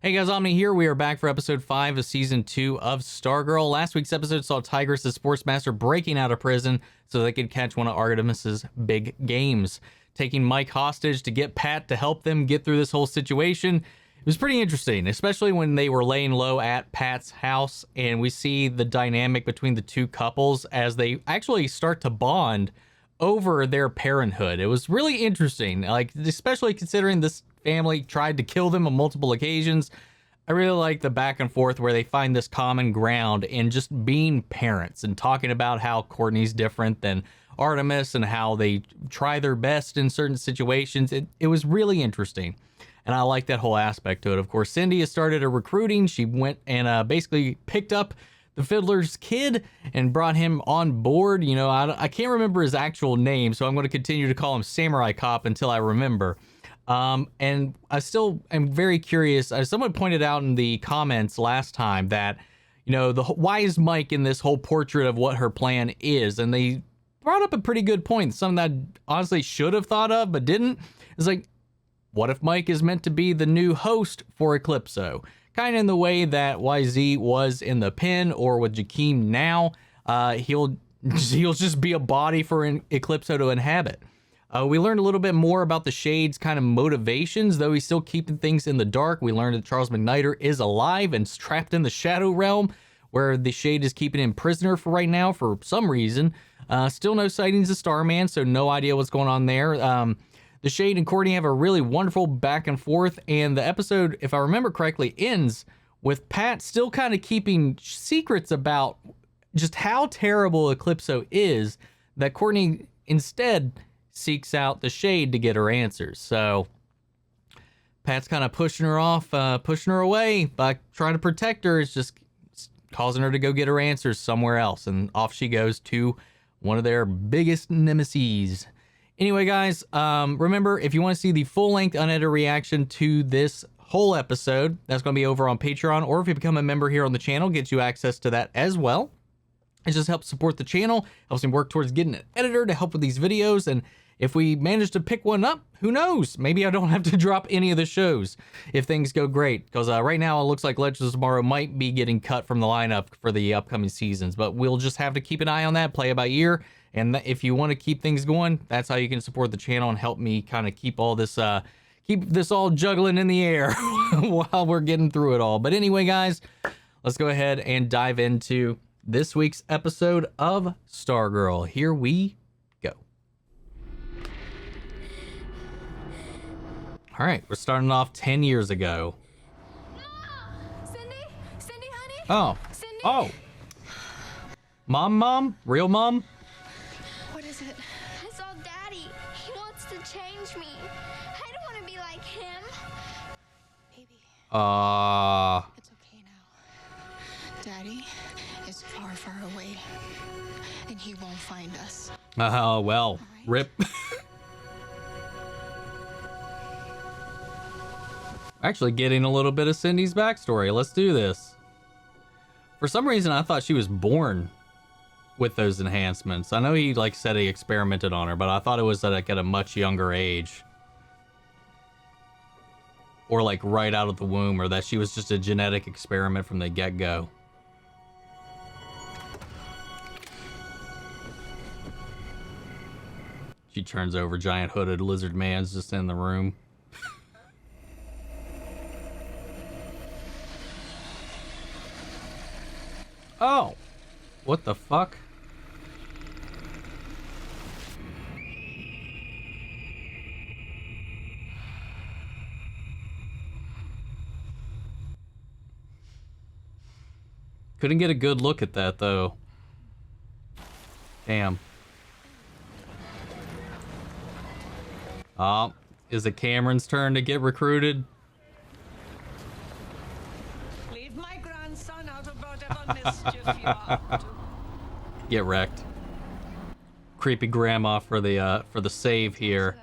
Hey guys, Omni here. We are back for episode 5 of season 2 of Stargirl. Last week's episode saw Tigress, the sportsmaster, breaking out of prison so they could catch one of Artemis's big games, taking Mike hostage to get Pat to help them get through this whole situation. It was pretty interesting, especially when they were laying low at Pat's house and we see the dynamic between the two couples as they actually start to bond over their parenthood. It was really interesting, like especially considering this family tried to kill them on multiple occasions. I really like the back and forth where they find this common ground in just being parents and talking about how Courtney's different than Artemis and how they try their best in certain situations. It was really interesting. And I like that whole aspect to it. Of course, Cindy has started a recruiting. She went and basically picked up the Fiddler's kid and brought him on board. You know, I can't remember his actual name, so I'm going to continue to call him Samurai Cop until I remember. And I still am very curious. Someone pointed out in the comments last time that, you know, why is Mike in this whole portrait of what her plan is? And they brought up a pretty good point, something that I honestly should have thought of but didn't. It's like, what if Mike is meant to be the new host for Eclipso? Kind of in the way that YZ was in the pen, or with Jakeem now. He'll just be a body for Eclipso to inhabit. We learned a little bit more about the Shade's kind of motivations, though he's still keeping things in the dark. We learned that Charles Mid-Nite is alive and trapped in the Shadow Realm, where the Shade is keeping him prisoner for right now for some reason. Still no sightings of Starman, so no idea what's going on there. The Shade and Courtney have a really wonderful back and forth, and the episode, if I remember correctly, ends with Pat still kind of keeping secrets about just how terrible Eclipso is, that Courtney instead seeks out the Shade to get her answers. So Pat's kind of pushing her off, pushing her away by trying to protect her. It's just causing her to go get her answers somewhere else, and off she goes to one of their biggest nemesis. Anyway, guys, remember, if you want to see the full-length unedited reaction to this whole episode, that's going to be over on Patreon, or if you become a member here on the channel, gets you access to that as well. It just helps support the channel, helps me work towards getting an editor to help with these videos, and if we manage to pick one up, who knows? Maybe I don't have to drop any of the shows if things go great, because right now it looks like Legends of Tomorrow might be getting cut from the lineup for the upcoming seasons, but we'll just have to keep an eye on that, play it by ear. And if you want to keep things going, that's how you can support the channel and help me kind of keep all this, keep this all juggling in the air while we're getting through it all. But anyway, guys, let's go ahead and dive into this week's episode of Stargirl. Here we go. All right, we're starting off 10 years ago. Cindy, honey. Oh, Cindy. oh. Mom, real mom. I saw Daddy. He wants to change me. I don't want to be like him. Baby. It's okay now. Daddy is far, far away, and he won't find us. Oh, well, right. Rip. Actually getting a little bit of Cindy's backstory. Let's do this. For some reason, I thought she was born with those enhancements. I know he said he experimented on her, but I thought it was at a much younger age, or right out of the womb, or that she was just a genetic experiment from the get-go. She turns over, giant hooded lizard man's just in the room. Oh, what the fuck? Couldn't get a good look at that, though. Damn. Oh, is it Cameron's turn to get recruited? Leave my grandson out of whatever mischief you are up to. Get wrecked. Creepy grandma for the save here.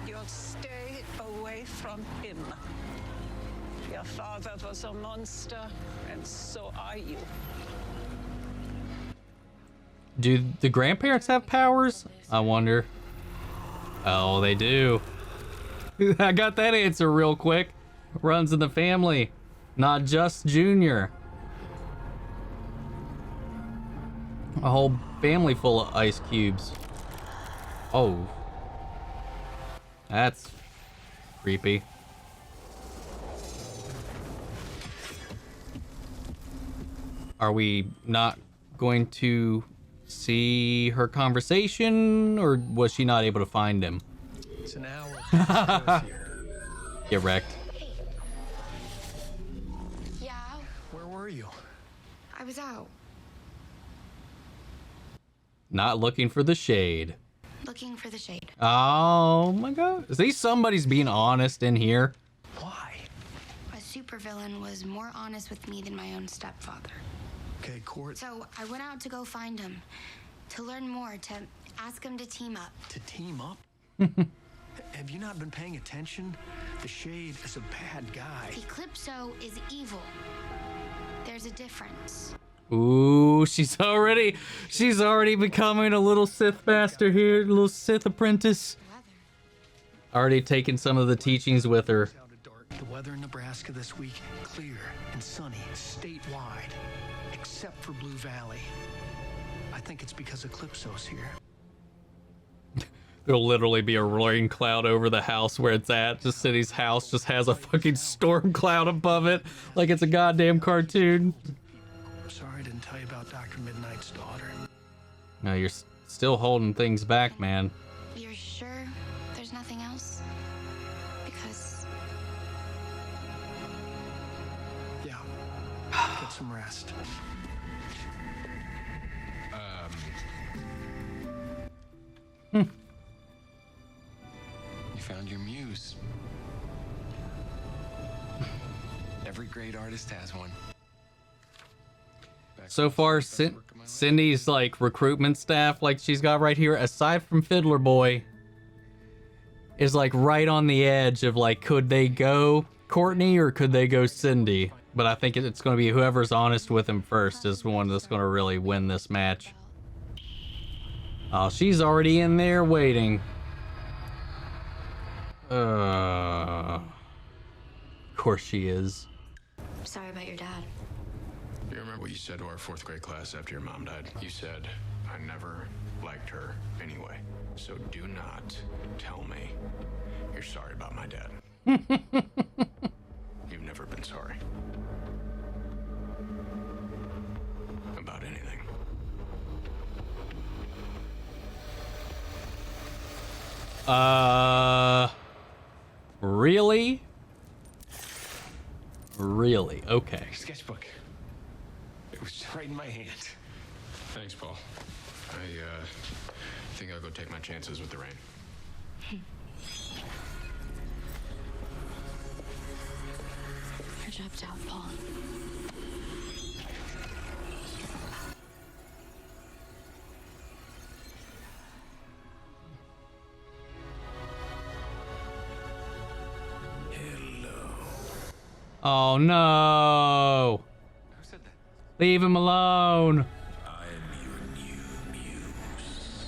You'll stay away from him. Your father was a monster, and so are you. Do the grandparents have powers? I wonder. Oh, they do. I got that answer real quick. runs in the family, not just Junior. A whole family full of ice cubes. Oh. That's creepy. Are we not going to see her conversation, or was she not able to find him? It's an hour. Get wrecked. Yeah, Where were you? I was out Not looking for the shade. looking for the shade. Oh my god. See, somebody's being honest in here. Why? A supervillain was more honest with me than my own stepfather. Okay, Court. So I went out to go find him, to learn more, to ask him to team up. To team up? Have you not been paying attention? The Shade is a bad guy. Eclipso is evil. There's a difference. Ooh, she's already becoming a little Sith master here, a little Sith apprentice. Already taking some of the teachings with her. Sounded dark. The weather in Nebraska this week, clear and sunny, statewide, except for Blue Valley. I think it's because Eclipso's here. There'll literally be a rain cloud over the house where it's at. Just Cindy's house just has a fucking storm cloud above it, like it's a goddamn cartoon. I'm sorry I didn't tell you about Dr. Mid-Nite's daughter. No, you're still holding things back, man. You're sure there's nothing else? Because Yeah. Get some rest. You found your muse. Every great artist has one. So far, Cindy's like recruitment staff, like she's got right here, aside from Fiddler Boy, is like right on the edge of like, could they go Courtney or could they go Cindy? But I think it's going to be whoever's honest with him first is the one that's going to really win this match. Oh, she's already in there waiting. Of course she is. sorry about your dad. You remember what you said to our 4th grade class after your mom died? You said, I never liked her anyway. So do not tell me you're sorry about my dad. You've never been sorry. About anything. Really? Really? Okay. Sketchbook. It was right in my hand. Thanks, Paul. I think I'll go take my chances with the rain. Your job's out, Paul. Oh no! Who said that? Leave him alone! I am your new muse.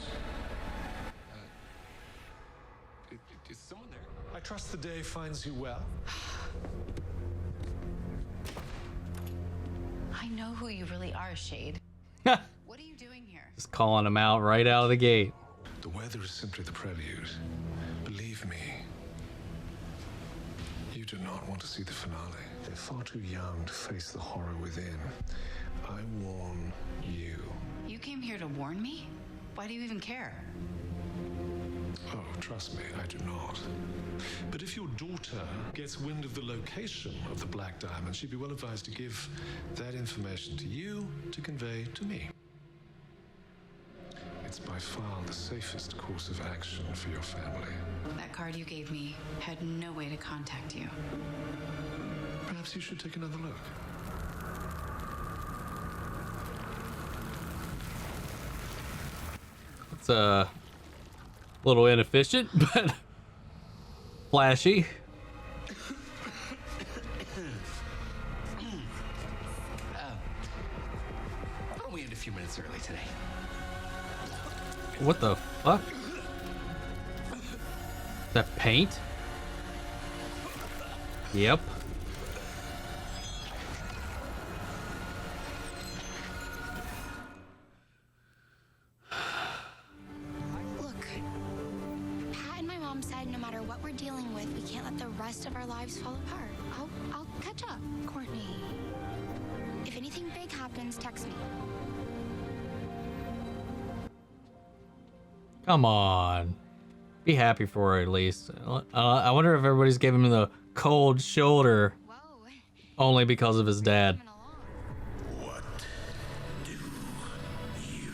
Is someone there? I trust the day finds you well. I know who you really are, Shade. Just What are you doing here? calling him out right out of the gate. The weather is simply the prelude. Believe me, you do not want to see the finale. They're far too young to face the horror within. I warn you. You came here to warn me? Why do you even care? Oh, trust me, I do not. But if your daughter gets wind of the location of the Black Diamond, she'd be well advised to give that information to you to convey to me. It's by far the safest course of action for your family. That card you gave me had no way to contact you. Perhaps you should take another look. It's a little inefficient, but flashy. We end a few minutes early today. What the fuck? Is that paint? Yep. Look, Pat and my mom said no matter what we're dealing with, we can't let the rest of our lives fall apart. I'll catch up. Courtney, if anything big happens, text me. Come on. Be happy for her at least. I wonder if everybody's giving him the cold shoulder Whoa. only because of his dad. Coming along. What do you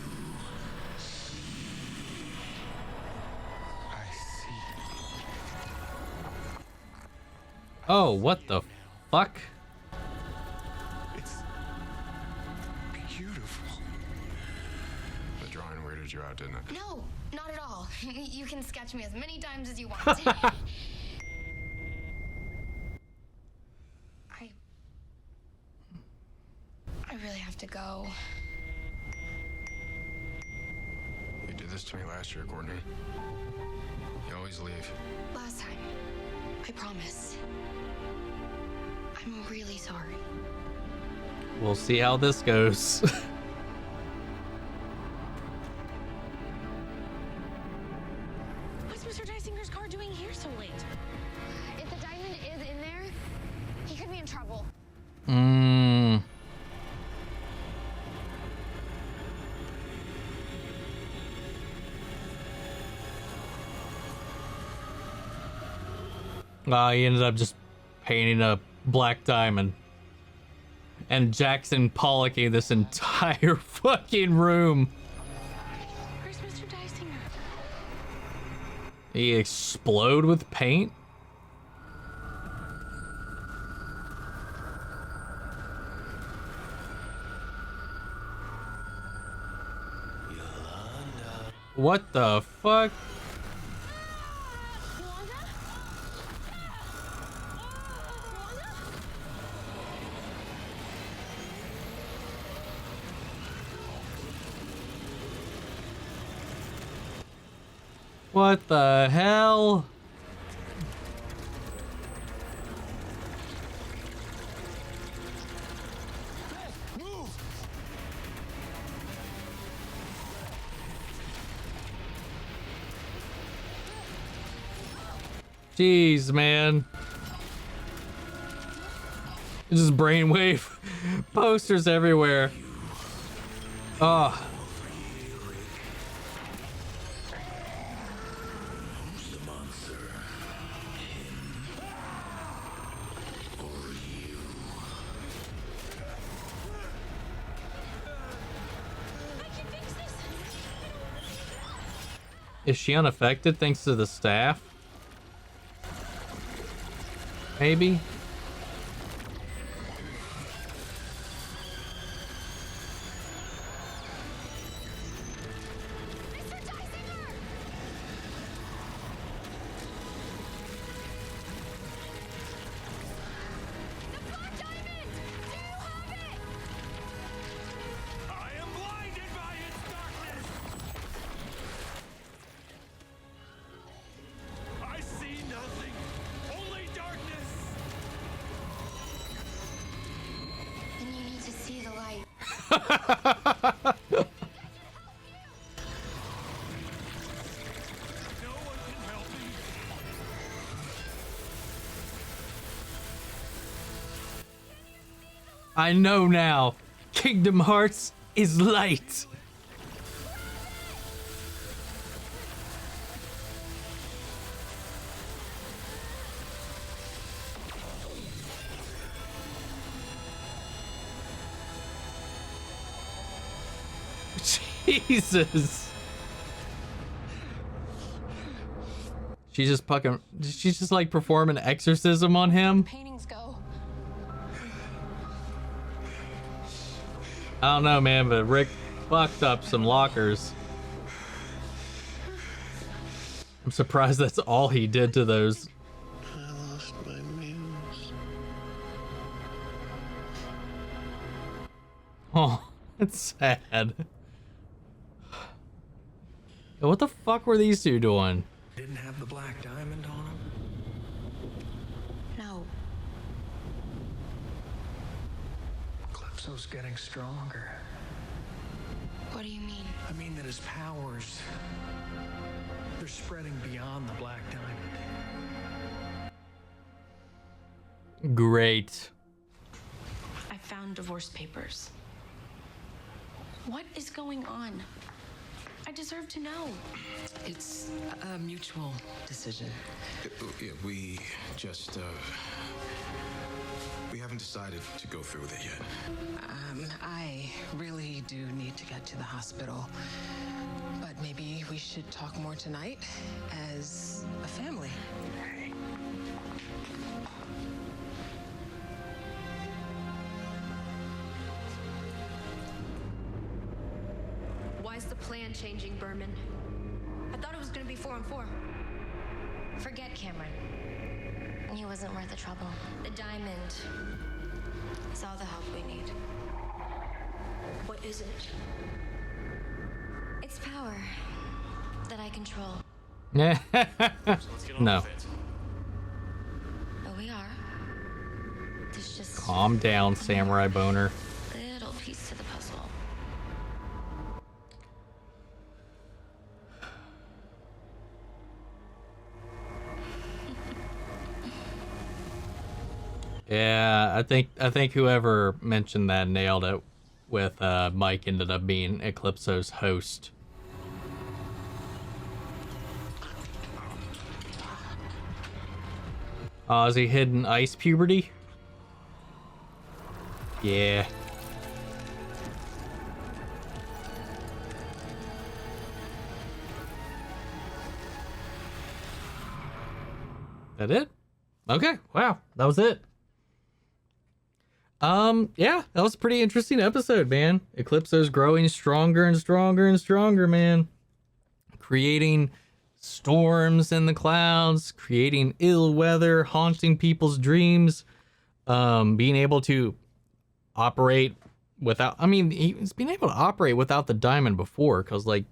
see? I see. Oh, what the fuck? It's beautiful. The drawing weirded you out, didn't it? No, not at all. You can sketch me as many times as you want. I really have to go. You did this to me last year, Courtney. You always leave. Last time. I promise. I'm really sorry. We'll see how this goes. What's Mr. Deisinger's car doing here so late? If the diamond is in there, he could be in trouble. He ended up just painting a black diamond. And Jackson Pollocking this entire fucking room. Where's Mr. Deisinger? He explode with paint? What the fuck? What the hell? Jeez, man. It's just brainwave posters everywhere. Oh. Is she unaffected thanks to the staff? Maybe? Mr. Deisinger! The black diamond! Do you have it? I am blinded by its darkness! I see nothing, only darkness! Then you need to see the light. No one can help me. I know now. Kingdom Hearts is light. Jesus. She's just like performing exorcism on him. Paintings go. I don't know, man, but Rick fucked up some lockers. I'm surprised that's all he did to those. I lost my muse. Oh, it's sad. What the fuck were these two doing? Didn't have the black diamond on him? No. Eclipso's getting stronger. What do you mean? I mean that his powers, they're spreading beyond the Black Diamond. Great. I found divorce papers. What is going on? I deserve to know. It's a mutual decision. We just, we haven't decided to go through with it yet. I really do need to get to the hospital. But maybe we should talk more tonight as a family. Why's the plan changing, Burman? I thought it was gonna be 4-on-4. Forget Cameron. He wasn't worth the trouble. The diamond is all the help we need. What is it? It's power that I control. No. But we are. There's just Calm down, Samurai Boner. a little piece to the puzzle. Yeah, I think whoever mentioned that nailed it with Mike ended up being Eclipso's host. Is he hidden ice puberty? Yeah. That it? Okay, wow, that was it. Yeah, that was a pretty interesting episode, man. Eclipso's growing stronger and stronger and stronger, man. Creating storms in the clouds, creating ill weather, haunting people's dreams, being able to operate without, I mean, he's been able to operate without the diamond before, because, like,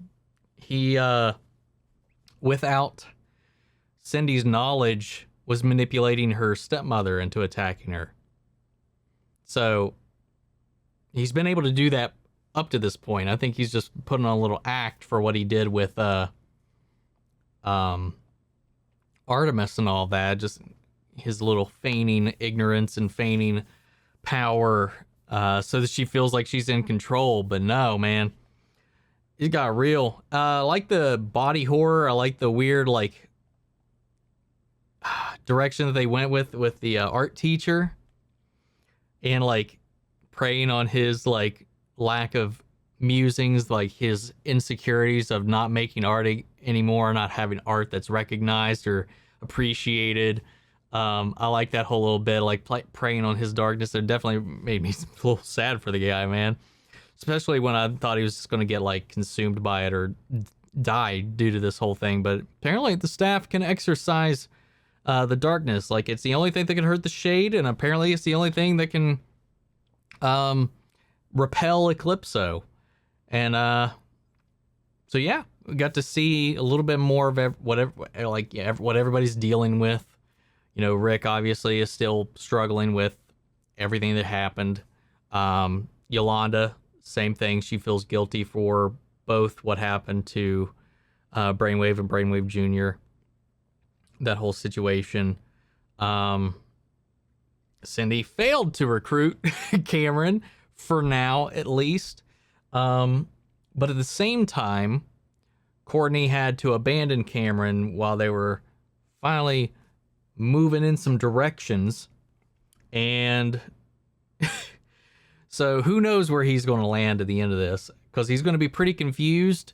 he, without Cindy's knowledge, was manipulating her stepmother into attacking her. So he's been able to do that up to this point. I think he's just putting on a little act for what he did with Artemis and all that. Just his little feigning ignorance and feigning power, so that she feels like she's in control. But no, man, it got real. I like the body horror. I like the weird, like, direction that they went with the art teacher. And, like, preying on his, like, lack of musings, like his insecurities of not making art anymore, not having art that's recognized or appreciated. I like that whole little bit, like, preying on his darkness. It definitely made me a little sad for the guy, man. Especially when I thought he was just going to get, like, consumed by it or die due to this whole thing. But apparently the staff can exercise the darkness. Like, it's the only thing that can hurt the shade, and apparently it's the only thing that can repel Eclipso. And so yeah, we got to see a little bit more of what everybody's dealing with. You know, Rick obviously is still struggling with everything that happened. Yolanda, same thing. She feels guilty for both what happened to Brainwave and Brainwave Jr., that whole situation. Cindy failed to recruit Cameron, for now at least. But at the same time, Courtney had to abandon Cameron while they were finally moving in some directions. And so who knows where he's going to land at the end of this, because he's going to be pretty confused.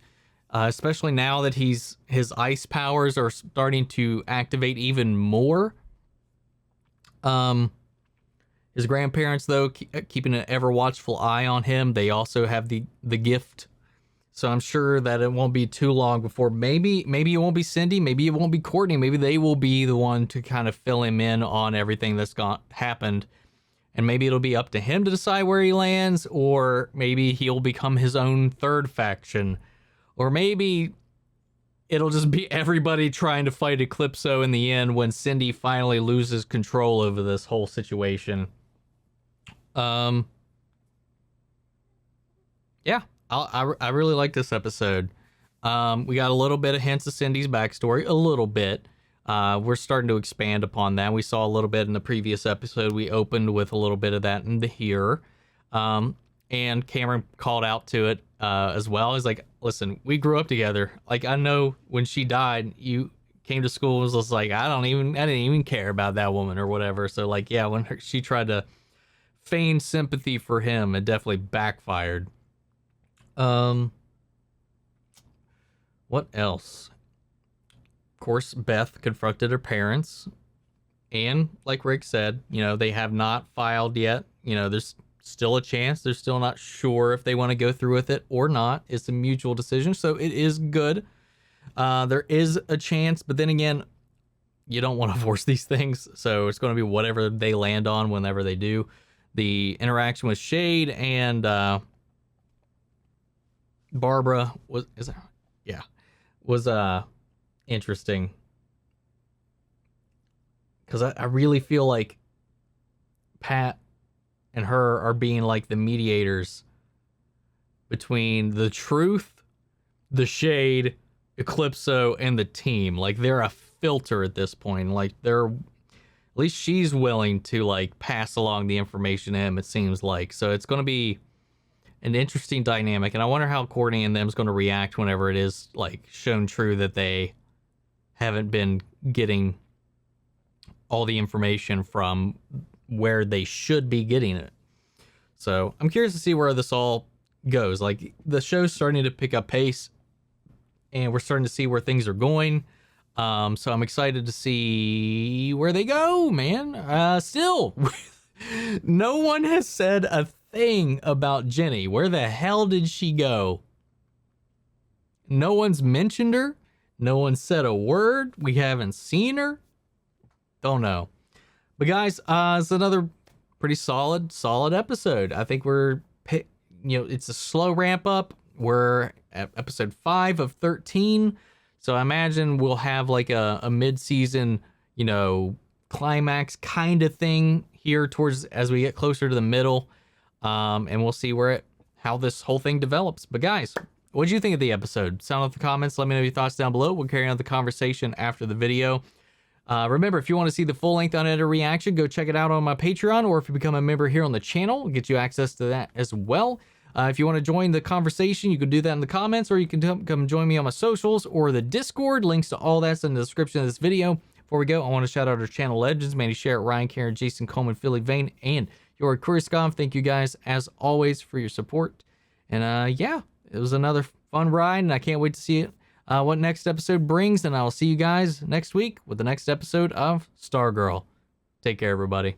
Especially now that his ice powers are starting to activate even more. His grandparents, though, keeping an ever watchful eye on him. They also have the gift. So I'm sure that it won't be too long before maybe it won't be Cindy, maybe it won't be Courtney. Maybe they will be the one to kind of fill him in on everything that's happened. And maybe it'll be up to him to decide where he lands, or maybe he'll become his own third faction. Or maybe it'll just be everybody trying to fight Eclipso in the end when Cindy finally loses control over this whole situation. Yeah, I really like this episode. We got a little bit of hints of Cindy's backstory, a little bit. We're starting to expand upon that. We saw a little bit in the previous episode. We opened with a little bit of that in the here. And Cameron called out to it as well. He's like, listen, we grew up together. Like, I know when she died, you came to school and was just like, I didn't even care about that woman or whatever. So, like, yeah, when she tried to feign sympathy for him, it definitely backfired. What else? Of course, Beth confronted her parents. And like Rick said, they have not filed yet. There's still a chance. They're still not sure if they want to go through with it or not. It's a mutual decision, so it is good. There is a chance, but then again, you don't want to force these things, so it's going to be whatever they land on whenever they do. The interaction with Shade and Barbara was interesting, because I really feel like Pat and her are being like the mediators between the truth, the Shade, Eclipso, and the team. Like, they're a filter at this point. Like, at least she's willing to like pass along the information to him, it seems like. So it's going to be an interesting dynamic, and I wonder how Courtney and them's going to react whenever it is like shown true that they haven't been getting all the information from where they should be getting it. So I'm curious to see where this all goes. Like, the show's starting to pick up pace, and we're starting to see where things are going. So I'm excited to see where they go, man. Still, no one has said a thing about Jenny. Where the hell did she go? No one's mentioned her. No one said a word. We haven't seen her. Don't know. But guys, it's another pretty solid episode. I think it's a slow ramp up. We're at episode 5 of 13. So I imagine we'll have like a mid-season, climax kind of thing here as we get closer to the middle. And we'll see how this whole thing develops. But guys, what did you think of the episode? Sound off the comments. Let me know your thoughts down below. We'll carry on the conversation after the video. Remember, if you want to see the full-length unedited reaction, go check it out on my Patreon, or if you become a member here on the channel, we'll get you access to that as well. If you want to join the conversation, you can do that in the comments, or you can come join me on my socials or the Discord. Links to all that's in the description of this video. Before we go, I want to shout out our channel legends, Mandy Sherritt, Ryan Karen, Jason Coleman, Philly Vane, and your Kurskov. Thank you guys, as always, for your support. And yeah, it was another fun ride, and I can't wait to see what next episode brings. And I'll see you guys next week with the next episode of Stargirl. Take care, everybody.